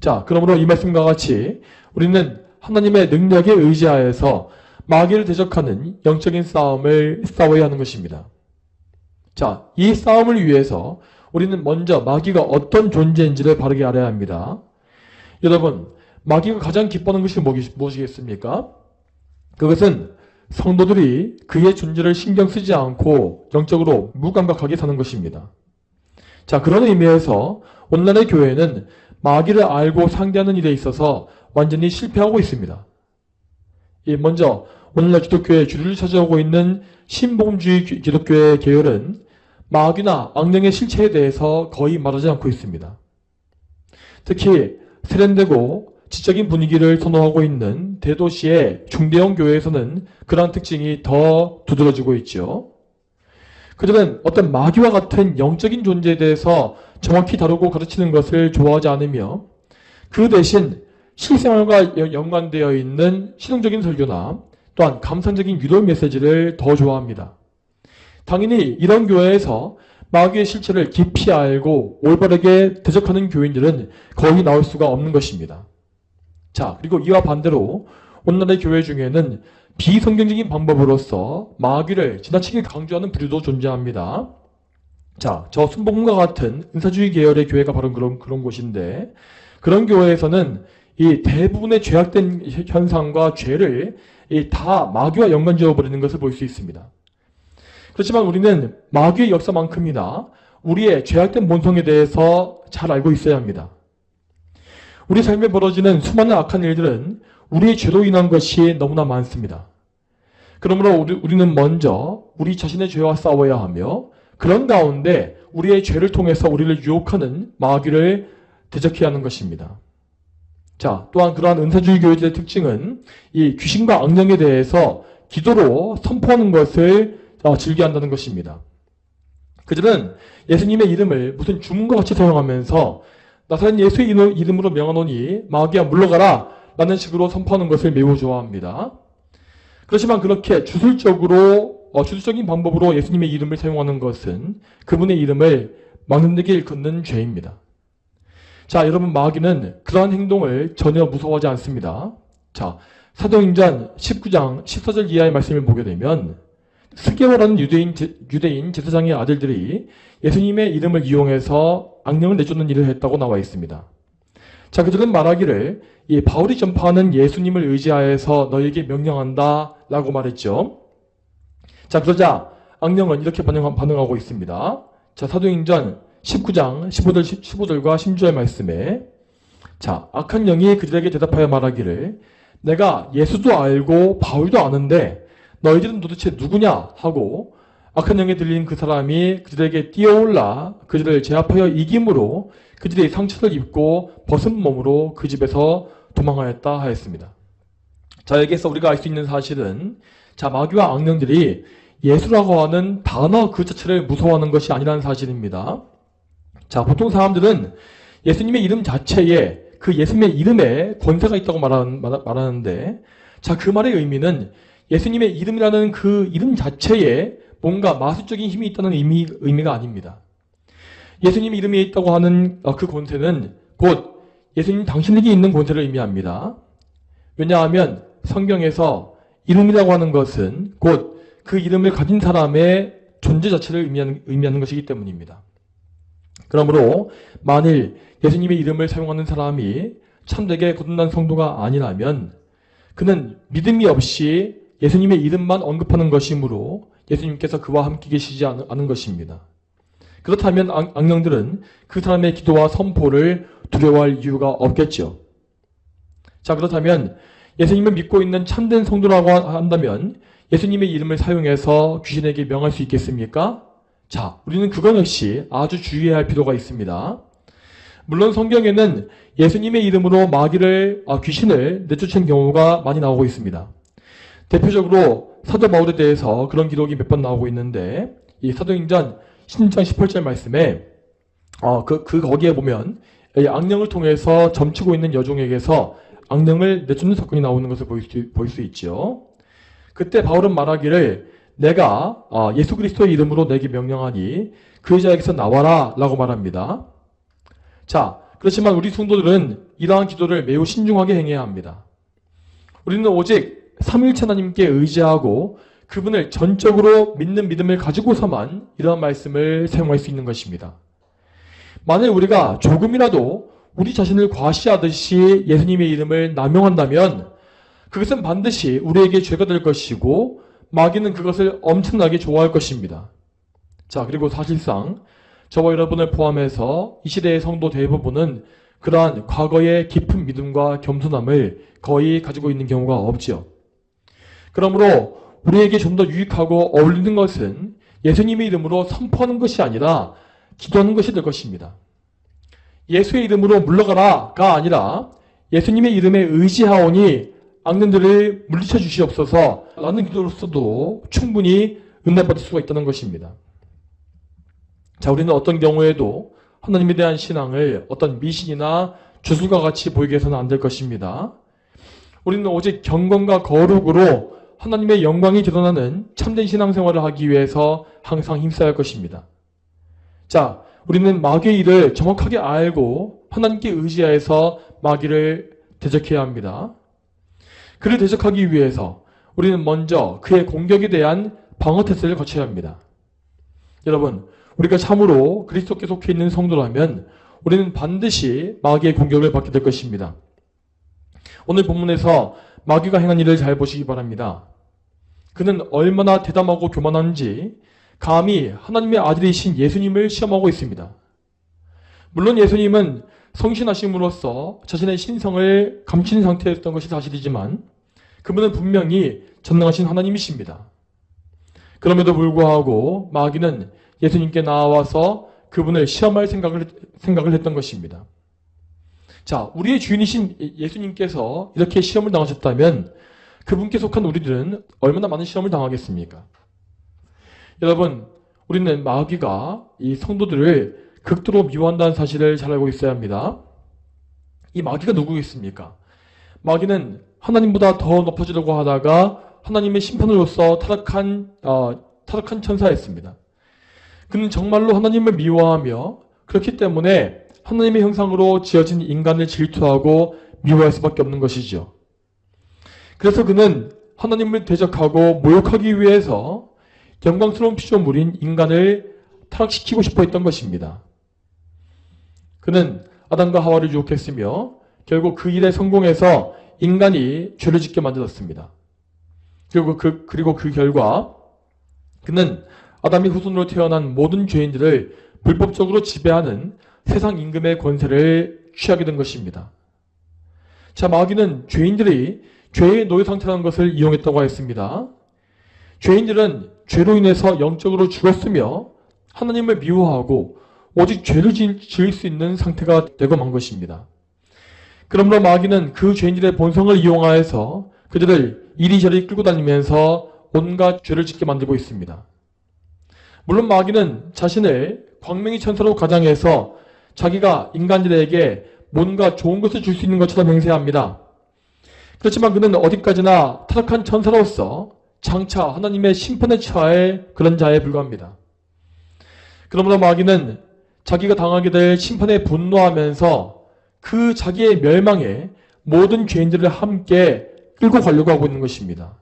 자, 그러므로 이 말씀과 같이 우리는 하나님의 능력에 의지하여서 마귀를 대적하는 영적인 싸움을 싸워야 하는 것입니다. 자, 이 싸움을 위해서 우리는 먼저 마귀가 어떤 존재인지를 바르게 알아야 합니다. 여러분, 마귀가 가장 기뻐하는 것이 무엇이겠습니까? 그것은 성도들이 그의 존재를 신경 쓰지 않고 영적으로 무감각하게 사는 것입니다. 자, 그런 의미에서 오늘날의 교회는 마귀를 알고 상대하는 일에 있어서 완전히 실패하고 있습니다. 먼저 오늘날 기독교의 주류를 찾아오고 있는 신복음주의 기독교의 계열은 마귀나 악령의 실체에 대해서 거의 말하지 않고 있습니다. 특히 세련되고 지적인 분위기를 선호하고 있는 대도시의 중대형 교회에서는 그러한 특징이 더 두드러지고 있죠. 그들은 어떤 마귀와 같은 영적인 존재에 대해서 정확히 다루고 가르치는 것을 좋아하지 않으며 그 대신 실생활과 연관되어 있는 실용적인 설교나 또한 감상적인 위로 메시지를 더 좋아합니다. 당연히 이런 교회에서 마귀의 실체를 깊이 알고 올바르게 대적하는 교인들은 거의 나올 수가 없는 것입니다. 자, 그리고 이와 반대로 오늘날의 교회 중에는 비성경적인 방법으로서 마귀를 지나치게 강조하는 부류도 존재합니다. 자, 저 순복음과 같은 은사주의 계열의 교회가 바로 그런 곳인데, 그런 교회에서는 이 대부분의 죄악된 현상과 죄를 다 마귀와 연관지어 버리는 것을 볼 수 있습니다. 그렇지만 우리는 마귀의 역사만큼이나 우리의 죄악된 본성에 대해서 잘 알고 있어야 합니다. 우리 삶에 벌어지는 수많은 악한 일들은 우리의 죄로 인한 것이 너무나 많습니다. 그러므로 우리는 먼저 우리 자신의 죄와 싸워야 하며, 그런 가운데 우리의 죄를 통해서 우리를 유혹하는 마귀를 대적해야 하는 것입니다. 자, 또한 그러한 은사주의 교회들의 특징은 이 귀신과 악령에 대해서 기도로 선포하는 것을 즐겨한다는 것입니다. 그들은 예수님의 이름을 무슨 주문과 같이 사용하면서 나사렛 예수의 이름으로 명하노니 마귀야 물러가라 라는 식으로 선포하는 것을 매우 좋아합니다. 그렇지만 그렇게 주술적인 방법으로 예수님의 이름을 사용하는 것은 그분의 이름을 막는 데게 일컫는 죄입니다. 자, 여러분, 마귀는 그러한 행동을 전혀 무서워하지 않습니다. 자, 사도행전 19장 14절 이하의 말씀을 보게 되면 스게와라는 유대인 제사장의 아들들이 예수님의 이름을 이용해서 악령을 내쫓는 일을 했다고 나와 있습니다. 자, 그들은 말하기를 이 바울이 전파하는 예수님을 의지하여서 너에게 명령한다 라고 말했죠. 자, 그러자 악령은 이렇게 반응하고 있습니다. 자, 사도행전 19장 15절과 16절 말씀에, 자, 악한 영이 그들에게 대답하여 말하기를 내가 예수도 알고 바울도 아는데 너희들은 도대체 누구냐 하고, 악한 영에 들린 그 사람이 그들에게 뛰어올라 그들을 제압하여 이김으로 그들이 상처를 입고 벗은 몸으로 그 집에서 도망하였다 하였습니다. 자, 여기에서 우리가 알 수 있는 사실은, 자, 마귀와 악령들이 예수라고 하는 단어 그 자체를 무서워하는 것이 아니라는 사실입니다. 자, 보통 사람들은 예수님의 이름 자체에, 그 예수님의 이름에 권세가 있다고 말하는데, 자, 그 말의 의미는 예수님의 이름이라는 그 이름 자체에 뭔가 마술적인 힘이 있다는 의미가 아닙니다. 예수님 이름에 있다고 하는 그 권세는 곧 예수님 당신에게 있는 권세를 의미합니다. 왜냐하면 성경에서 이름이라고 하는 것은 곧 그 이름을 가진 사람의 존재 자체를 의미하는 것이기 때문입니다. 그러므로 만일 예수님의 이름을 사용하는 사람이 참되게 거듭난 성도가 아니라면 그는 믿음이 없이 예수님의 이름만 언급하는 것이므로 예수님께서 그와 함께 계시지 않은 것입니다. 그렇다면 악령들은 그 사람의 기도와 선포를 두려워할 이유가 없겠죠. 자, 그렇다면 예수님을 믿고 있는 참된 성도라고 한다면 예수님의 이름을 사용해서 귀신에게 명할 수 있겠습니까? 자, 우리는 그것 역시 아주 주의해야 할 필요가 있습니다. 물론 성경에는 예수님의 이름으로 귀신을 내쫓은 경우가 많이 나오고 있습니다. 대표적으로 사도 바울에 대해서 그런 기록이 몇 번 나오고 있는데, 이 사도행전 16장 18절 말씀에 거기에 보면 악령을 통해서 점치고 있는 여종에게서 악령을 내쫓는 사건이 나오는 것을 볼 수 있죠. 그때 바울은 말하기를 내가 예수 그리스도의 이름으로 내게 명령하니 그 여자에게서 나와라 라고 말합니다. 자, 그렇지만 우리 성도들은 이러한 기도를 매우 신중하게 행해야 합니다. 우리는 오직 삼위일체 하나님께 의지하고 그분을 전적으로 믿는 믿음을 가지고서만 이러한 말씀을 사용할 수 있는 것입니다. 만일 우리가 조금이라도 우리 자신을 과시하듯이 예수님의 이름을 남용한다면 그것은 반드시 우리에게 죄가 될 것이고 마귀는 그것을 엄청나게 좋아할 것입니다. 자, 그리고 사실상 저와 여러분을 포함해서 이 시대의 성도 대부분은 그러한 과거의 깊은 믿음과 겸손함을 거의 가지고 있는 경우가 없지요. 그러므로 우리에게 좀 더 유익하고 어울리는 것은 예수님의 이름으로 선포하는 것이 아니라 기도하는 것이 될 것입니다. 예수의 이름으로 물러가라가 아니라 예수님의 이름에 의지하오니 악령들을 물리쳐 주시옵소서 라는 기도로서도 충분히 은혜받을 수가 있다는 것입니다. 자, 우리는 어떤 경우에도 하나님에 대한 신앙을 어떤 미신이나 주술과 같이 보이게 해서는 안 될 것입니다. 우리는 오직 경건과 거룩으로 하나님의 영광이 드러나는 참된 신앙생활을 하기 위해서 항상 힘써야 할 것입니다. 자, 우리는 마귀의 일을 정확하게 알고 하나님께 의지하여서 마귀를 대적해야 합니다. 그를 대적하기 위해서 우리는 먼저 그의 공격에 대한 방어 태세를 거쳐야 합니다. 여러분, 우리가 참으로 그리스도께 속해 있는 성도라면 우리는 반드시 마귀의 공격을 받게 될 것입니다. 오늘 본문에서 마귀가 행한 일을 잘 보시기 바랍니다. 그는 얼마나 대담하고 교만한지 감히 하나님의 아들이신 예수님을 시험하고 있습니다. 물론 예수님은 성신하심으로써 자신의 신성을 감춘 상태였던 것이 사실이지만 그분은 분명히 전능하신 하나님이십니다. 그럼에도 불구하고 마귀는 예수님께 나와서 그분을 시험할 생각을 했던 것입니다. 자, 우리의 주인이신 예수님께서 이렇게 시험을 당하셨다면 그분께 속한 우리들은 얼마나 많은 시험을 당하겠습니까? 여러분, 우리는 마귀가 이 성도들을 극도로 미워한다는 사실을 잘 알고 있어야 합니다. 이 마귀가 누구겠습니까? 마귀는 하나님보다 더 높아지려고 하다가 하나님의 심판으로서 타락한 천사였습니다. 그는 정말로 하나님을 미워하며 그렇기 때문에 하나님의 형상으로 지어진 인간을 질투하고 미워할 수밖에 없는 것이죠. 그래서 그는 하나님을 대적하고 모욕하기 위해서 영광스러운 피조물인 인간을 타락시키고 싶어 했던 것입니다. 그는 아담과 하와를 유혹했으며 결국 그 일에 성공해서 인간이 죄를 짓게 만들었습니다. 그리고 그 결과 그는 아담의 후손으로 태어난 모든 죄인들을 불법적으로 지배하는 세상 임금의 권세를 취하게 된 것입니다. 자, 마귀는 죄인들이 죄의 노예 상태라는 것을 이용했다고 했습니다. 죄인들은 죄로 인해서 영적으로 죽었으며 하나님을 미워하고 오직 죄를 지을 수 있는 상태가 되고 만 것입니다. 그러므로 마귀는 그 죄인들의 본성을 이용하여서 그들을 이리저리 끌고 다니면서 온갖 죄를 짓게 만들고 있습니다. 물론 마귀는 자신을 광명의 천사로 가장해서 자기가 인간들에게 뭔가 좋은 것을 줄 수 있는 것처럼 행세합니다. 그렇지만 그는 어디까지나 타락한 천사로서 장차 하나님의 심판에 처할 그런 자에 불과합니다. 그러므로 마귀는 자기가 당하게 될 심판에 분노하면서 그 자기의 멸망에 모든 죄인들을 함께 끌고 가려고 하고 있는 것입니다.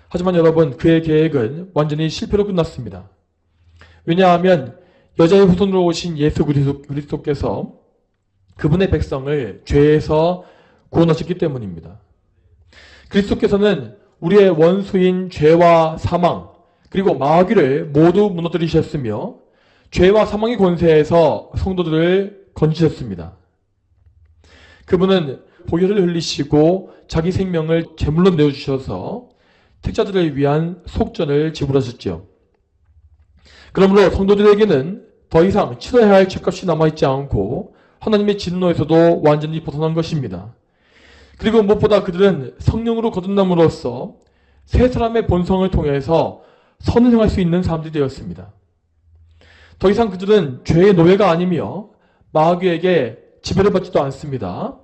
하지만 여러분, 그의 계획은 완전히 실패로 끝났습니다. 왜냐하면 여자의 후손으로 오신 예수 그리스도께서 그분의 백성을 죄에서 구원하셨기 때문입니다. 그리스도께서는 우리의 원수인 죄와 사망 그리고 마귀를 모두 무너뜨리셨으며 죄와 사망의 권세에서 성도들을 건지셨습니다. 그분은 보혈을 흘리시고 자기 생명을 제물로 내어주셔서 택자들을 위한 속전을 지불하셨죠. 그러므로 성도들에게는 더 이상 치러야 할 죄값이 남아있지 않고 하나님의 진노에서도 완전히 벗어난 것입니다. 그리고 무엇보다 그들은 성령으로 거듭남으로써 새 사람의 본성을 통해서 선을 행할 수 있는 사람들이 되었습니다. 더 이상 그들은 죄의 노예가 아니며 마귀에게 지배를 받지도 않습니다.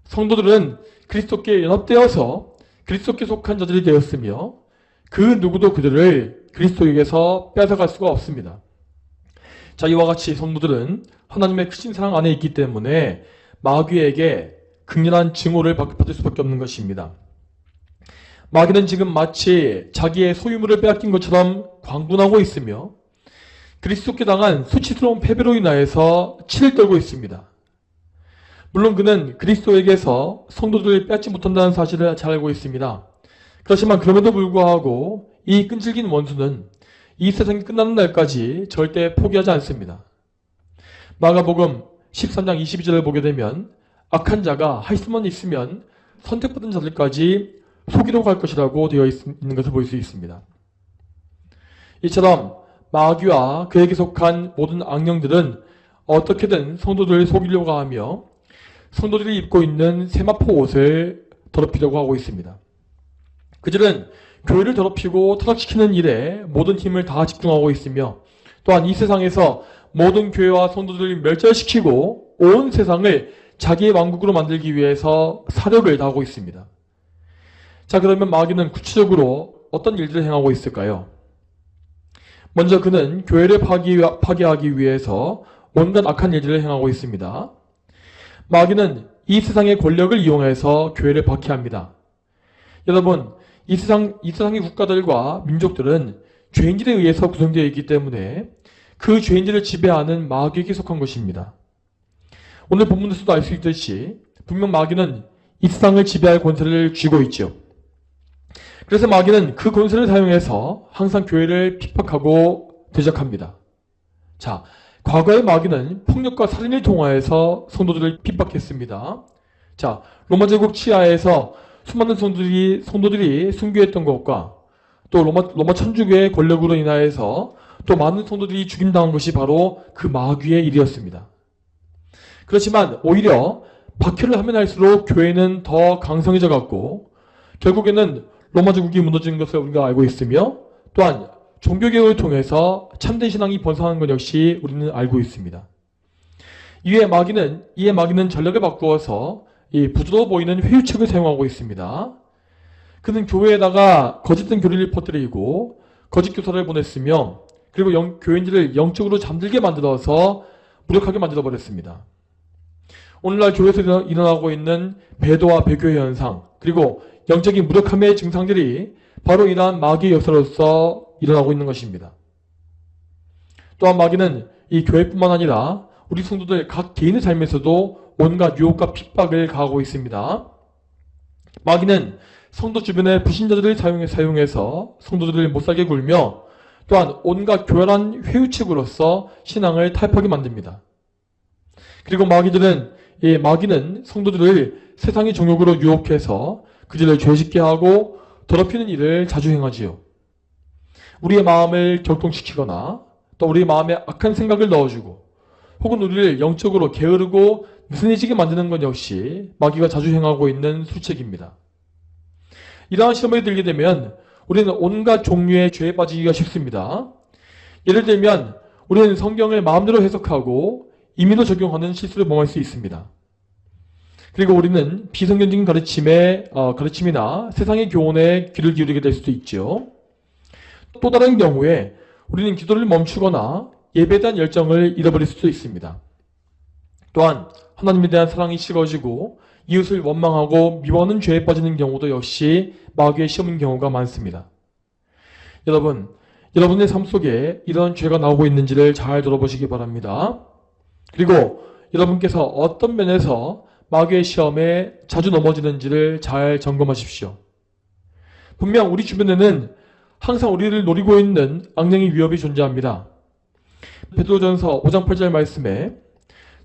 성도들은 그리스도께 연합되어서 그리스도께 속한 자들이 되었으며 그 누구도 그들을 그리스도에게서 뺏어갈 수가 없습니다. 자, 이와 같이 성도들은 하나님의 크신 사랑 안에 있기 때문에 마귀에게 극렬한 증오를 받을 수밖에 없는 것입니다. 마귀는 지금 마치 자기의 소유물을 빼앗긴 것처럼 광분하고 있으며 그리스도께 당한 수치스러운 패배로 인하여서 치를 떨고 있습니다. 물론 그는 그리스도에게서 성도들을 빼앗지 못한다는 사실을 잘 알고 있습니다. 그렇지만 그럼에도 불구하고 이 끈질긴 원수는 이 세상이 끝나는 날까지 절대 포기하지 않습니다. 마가복음 13장 22절을 보게 되면 악한 자가 할 수만 있으면 선택받은 자들까지 속이러 갈 것이라고 되어 있는 것을 볼 수 있습니다. 이처럼 마귀와 그에게 속한 모든 악령들은 어떻게든 성도들을 속이려고 하며 성도들이 입고 있는 세마포 옷을 더럽히려고 하고 있습니다. 그들은 교회를 더럽히고 타락시키는 일에 모든 힘을 다 집중하고 있으며 또한 이 세상에서 모든 교회와 성도들을 멸절시키고 온 세상을 자기의 왕국으로 만들기 위해서 사력을 다하고 있습니다. 자, 그러면 마귀는 구체적으로 어떤 일들을 행하고 있을까요? 먼저 그는 교회를 파괴하기 위해서 온갖 악한 일들을 행하고 있습니다. 마귀는 이 세상의 권력을 이용해서 교회를 박해합니다. 여러분, 이 세상의 국가들과 민족들은 죄인들에 의해서 구성되어 있기 때문에 그 죄인들을 지배하는 마귀에게 속한 것입니다. 오늘 본문에서도 알 수 있듯이 분명 마귀는 이 세상을 지배할 권세를 쥐고 있죠. 그래서 마귀는 그 권세를 사용해서 항상 교회를 핍박하고 대적합니다. 자, 과거의 마귀는 폭력과 살인을 통하여서 성도들을 핍박했습니다. 자, 로마 제국 치하에서 수많은 성도들이 순교했던 것과 또 로마 천주교의 권력으로 인하여서 또 많은 성도들이 죽임당한 것이 바로 그 마귀의 일이었습니다. 그렇지만 오히려 박해를 하면 할수록 교회는 더 강성해져 갔고 결국에는 로마 제국이 무너지는 것을 우리가 알고 있으며 또한 종교개혁을 통해서 참된 신앙이 번성하는 것 역시 우리는 알고 있습니다. 이에 마귀는 전략을 바꾸어서 이 부드러워 보이는 회유책을 사용하고 있습니다. 그는 교회에다가 거짓된 교리를 퍼뜨리고 거짓 교사를 보냈으며 그리고 교인들을 영적으로 잠들게 만들어서 무력하게 만들어버렸습니다. 오늘날 교회에서 일어나고 있는 배도와 배교의 현상 그리고 영적인 무력함의 증상들이 바로 이러한 마귀의 역사로서 일어나고 있는 것입니다. 또한 마귀는 이 교회뿐만 아니라 우리 성도들 각 개인의 삶에서도 온갖 유혹과 핍박을 가하고 있습니다. 마귀는 성도 주변의 불신자들을 사용해서 성도들을 못살게 굴며 또한 온갖 교활한 회유책으로서 신앙을 타협하게 만듭니다. 그리고 마귀는 성도들을 세상의 정욕으로 유혹해서 그들을 죄짓게 하고 더럽히는 일을 자주 행하지요. 우리의 마음을 격동시키거나 또 우리의 마음에 악한 생각을 넣어주고 혹은 우리를 영적으로 게으르고 느슨해지게 만드는 것 역시 마귀가 자주 행하고 있는 술책입니다. 이러한 시험에 들게 되면 우리는 온갖 종류의 죄에 빠지기가 쉽습니다. 예를 들면 우리는 성경을 마음대로 해석하고 임의로 적용하는 실수를 범할 수 있습니다. 그리고 우리는 비성경적인 가르침이나 세상의 교훈에 귀를 기울이게 될 수도 있죠. 또 다른 경우에 우리는 기도를 멈추거나 예배에 대한 열정을 잃어버릴 수도 있습니다. 또한 하나님에 대한 사랑이 식어지고 이웃을 원망하고 미워하는 죄에 빠지는 경우도 역시 마귀의 시험인 경우가 많습니다. 여러분의 삶 속에 이런 죄가 나오고 있는지를 잘 들어보시기 바랍니다. 그리고 여러분께서 어떤 면에서 마귀의 시험에 자주 넘어지는지를 잘 점검하십시오. 분명 우리 주변에는 항상 우리를 노리고 있는 악령의 위협이 존재합니다. 베드로전서 5장 8절 말씀에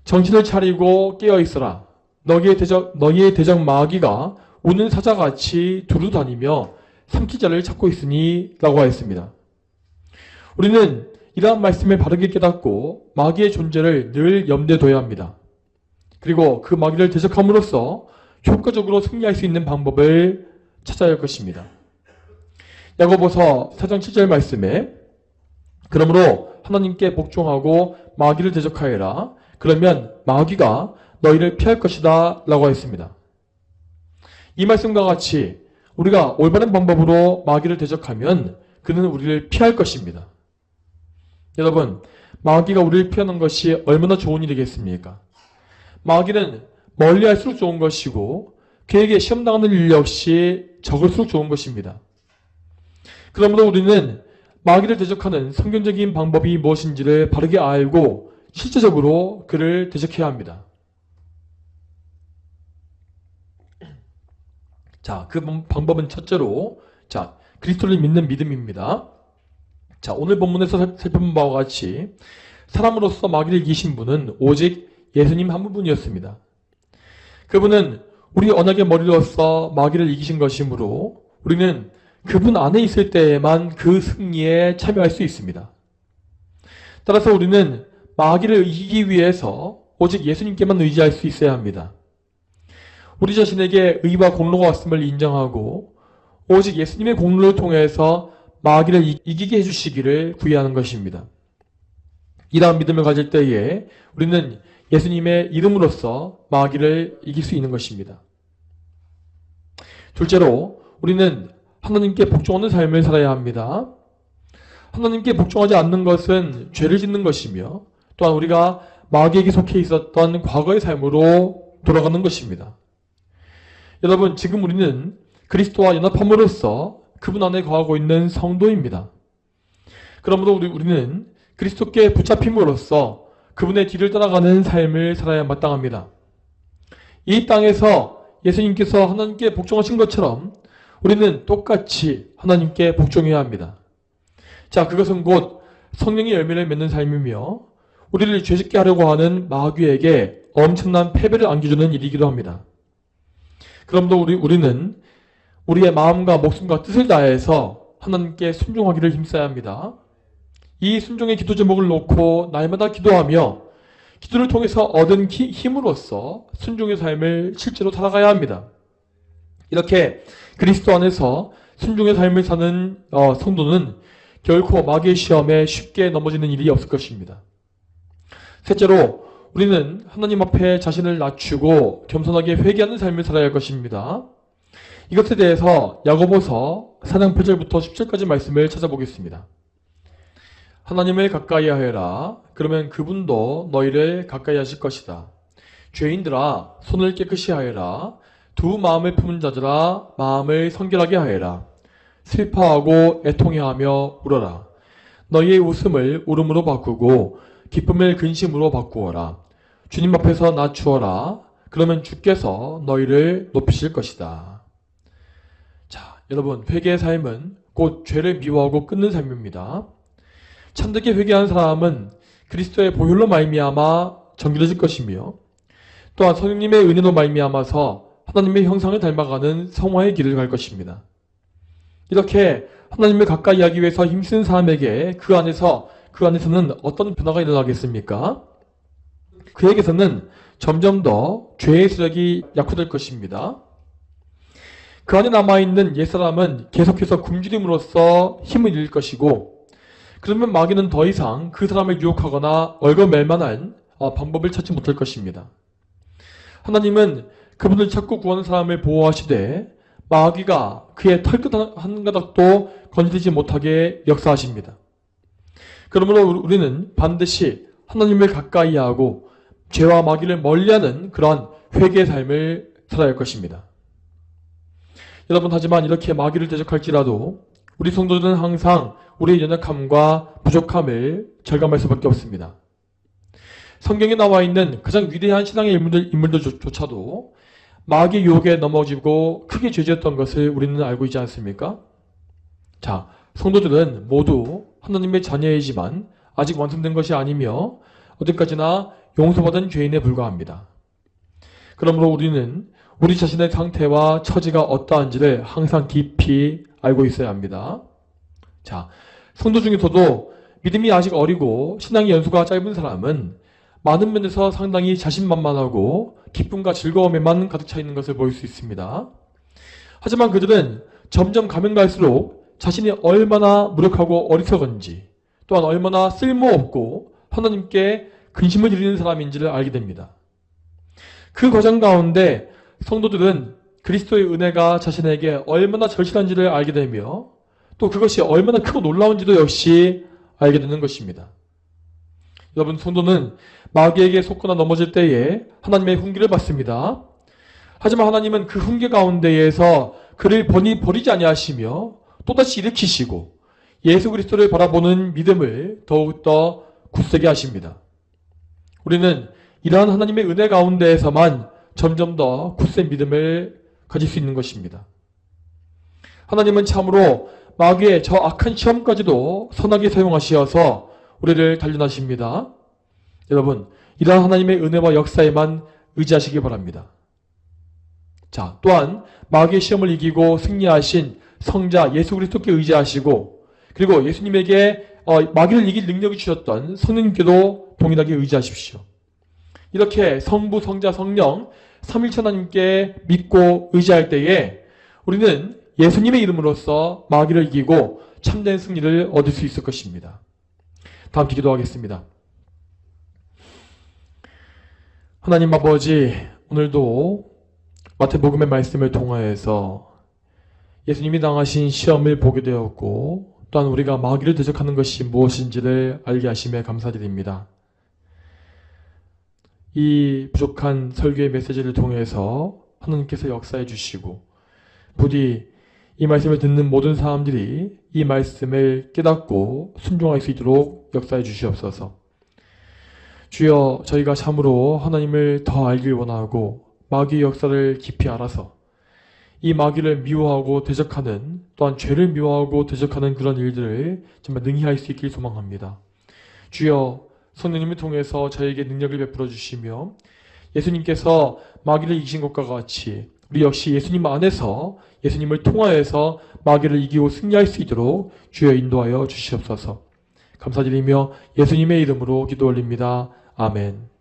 정신을 차리고 깨어있어라. 너희의 대적 마귀가 우는 사자같이 두루다니며 삼키자를 찾고 있으니 라고 하였습니다. 우리는 이러한 말씀을 바르게 깨닫고 마귀의 존재를 늘 염두에 둬야 합니다. 그리고 그 마귀를 대적함으로써 효과적으로 승리할 수 있는 방법을 찾아야 할 것입니다. 야고보서 4장 7절 말씀에 그러므로 하나님께 복종하고 마귀를 대적하여라. 그러면 마귀가 너희를 피할 것이다 라고 했습니다. 이 말씀과 같이 우리가 올바른 방법으로 마귀를 대적하면 그는 우리를 피할 것입니다. 여러분, 마귀가 우리를 피하는 것이 얼마나 좋은 일이겠습니까? 마귀는 멀리 할수록 좋은 것이고 그에게 시험당하는 일 역시 적을수록 좋은 것입니다. 그러므로 우리는 마귀를 대적하는 성경적인 방법이 무엇인지를 바르게 알고 실제적으로 그를 대적해야 합니다. 자, 그 방법은 첫째로 그리스도를 믿는 믿음입니다. 자, 오늘 본문에서 살펴본 바와 같이 사람으로서 마귀를 이기신 분은 오직 예수님 한 분뿐이었습니다. 그분은 우리 언약의 머리로서 마귀를 이기신 것이므로 우리는 그분 안에 있을 때에만 그 승리에 참여할 수 있습니다. 따라서 우리는 마귀를 이기기 위해서 오직 예수님께만 의지할 수 있어야 합니다. 우리 자신에게 의와 공로가 왔음을 인정하고 오직 예수님의 공로를 통해서 마귀를 이기게 해주시기를 구해하는 것입니다. 이러한 믿음을 가질 때에 우리는 예수님의 이름으로써 마귀를 이길 수 있는 것입니다. 둘째로 우리는 하나님께 복종하는 삶을 살아야 합니다. 하나님께 복종하지 않는 것은 죄를 짓는 것이며 또한 우리가 마귀에게 속해 있었던 과거의 삶으로 돌아가는 것입니다. 여러분, 지금 우리는 그리스도와 연합함으로써 그분 안에 거하고 있는 성도입니다. 그러므로 우리는 그리스도께 붙잡힘으로써 그분의 뒤를 따라가는 삶을 살아야 마땅합니다. 이 땅에서 예수님께서 하나님께 복종하신 것처럼 우리는 똑같이 하나님께 복종해야 합니다. 자, 그것은 곧 성령의 열매를 맺는 삶이며 우리를 죄짓게 하려고 하는 마귀에게 엄청난 패배를 안겨주는 일이기도 합니다. 그럼도 우리는 우리의 마음과 목숨과 뜻을 다해서 하나님께 순종하기를 힘써야 합니다. 이 순종의 기도 제목을 놓고 날마다 기도하며 기도를 통해서 얻은 힘으로써 순종의 삶을 실제로 살아가야 합니다. 이렇게 그리스도 안에서 순종의 삶을 사는 성도는 결코 마귀의 시험에 쉽게 넘어지는 일이 없을 것입니다. 셋째로 우리는 하나님 앞에 자신을 낮추고 겸손하게 회개하는 삶을 살아야 할 것입니다. 이것에 대해서 야고보서 4장 8절부터 10절까지 말씀을 찾아보겠습니다. 하나님을 가까이 하여라. 그러면 그분도 너희를 가까이 하실 것이다. 죄인들아, 손을 깨끗이 하여라. 두 마음을 품은 자들아, 마음을 성결하게 하여라. 슬퍼하고 애통해하며 울어라. 너희의 웃음을 울음으로 바꾸고 기쁨을 근심으로 바꾸어라. 주님 앞에서 낮추어라. 그러면 주께서 너희를 높이실 것이다. 자, 여러분, 회개의 삶은 곧 죄를 미워하고 끊는 삶입니다. 참되게 회개한 사람은 그리스도의 보혈로 말미암아 정결해질 것이며 또한 성령님의 은혜로 말미암아서 하나님의 형상을 닮아가는 성화의 길을 갈 것입니다. 이렇게 하나님을 가까이 하기 위해서 힘쓰는 사람에게 그 안에서는 어떤 변화가 일어나겠습니까? 그에게서는 점점 더 죄의 세력이 약화될 것입니다. 그 안에 남아있는 옛사람은 계속해서 굶주림으로써 힘을 잃을 것이고 그러면 마귀는 더 이상 그 사람을 유혹하거나 얽어맬 만한 방법을 찾지 못할 것입니다. 하나님은 그분을 찾고 구하는 사람을 보호하시되 마귀가 그의 털끝 한 가닥도 건드리지 못하게 역사하십니다. 그러므로 우리는 반드시 하나님을 가까이 하고 죄와 마귀를 멀리하는 그러한 회개의 삶을 살아야 할 것입니다. 여러분, 하지만 이렇게 마귀를 대적할지라도 우리 성도들은 항상 우리의 연약함과 부족함을 절감할 수밖에 없습니다. 성경에 나와 있는 가장 위대한 신앙의 인물들조차도 마귀의 유혹에 넘어지고 크게 죄지었던 것을 우리는 알고 있지 않습니까? 자, 성도들은 모두 하나님의 자녀이지만 아직 완성된 것이 아니며 어디까지나 용서받은 죄인에 불과합니다. 그러므로 우리는 우리 자신의 상태와 처지가 어떠한지를 항상 깊이 알고 있어야 합니다. 자, 성도 중에서도 믿음이 아직 어리고 신앙의 연수가 짧은 사람은 많은 면에서 상당히 자신만만하고 기쁨과 즐거움에만 가득 차 있는 것을 보일 수 있습니다. 하지만 그들은 점점 가면 갈수록 자신이 얼마나 무력하고 어리석은지 또한 얼마나 쓸모없고 하나님께 근심을 드리는 사람인지를 알게 됩니다. 그 과정 가운데 성도들은 그리스도의 은혜가 자신에게 얼마나 절실한지를 알게 되며 또 그것이 얼마나 크고 놀라운지도 역시 알게 되는 것입니다. 여러분, 성도는 마귀에게 속거나 넘어질 때에 하나님의 훈계를 받습니다. 하지만 하나님은 그 훈계 가운데에서 그를 번히 버리지 아니하시며 또다시 일으키시고 예수 그리스도를 바라보는 믿음을 더욱더 굳세게 하십니다. 우리는 이러한 하나님의 은혜 가운데에서만 점점 더 굳센 믿음을 가질 수 있는 것입니다. 하나님은 참으로 마귀의 저 악한 시험까지도 선하게 사용하시어서 우리를 단련하십니다. 여러분, 이러한 하나님의 은혜와 역사에만 의지하시기 바랍니다. 자, 또한 마귀의 시험을 이기고 승리하신 성자 예수 그리스도께 의지하시고 그리고 예수님에게 마귀를 이길 능력을 주셨던 성령님께도 동일하게 의지하십시오. 이렇게 성부, 성자, 성령 삼위일체 하나님께 믿고 의지할 때에 우리는 예수님의 이름으로써 마귀를 이기고 참된 승리를 얻을 수 있을 것입니다. 다 함께 기도하겠습니다. 하나님 아버지, 오늘도 마태복음의 말씀을 통하여서 예수님이 당하신 시험을 보게 되었고 또한 우리가 마귀를 대적하는 것이 무엇인지를 알게 하심에 감사드립니다. 이 부족한 설교의 메시지를 통해서 하나님께서 역사해 주시고 부디 이 말씀을 듣는 모든 사람들이 이 말씀을 깨닫고 순종할 수 있도록 역사해 주시옵소서. 주여, 저희가 참으로 하나님을 더 알길 원하고 마귀의 역사를 깊이 알아서 이 마귀를 미워하고 대적하는, 또한 죄를 미워하고 대적하는 그런 일들을 정말 능히 할 수 있길 소망합니다. 주여, 성령님을 통해서 저에게 능력을 베풀어 주시며 예수님께서 마귀를 이기신 것과 같이 우리 역시 예수님 안에서 예수님을 통하여서 마귀를 이기고 승리할 수 있도록 주여 인도하여 주시옵소서. 감사드리며 예수님의 이름으로 기도 올립니다. 아멘.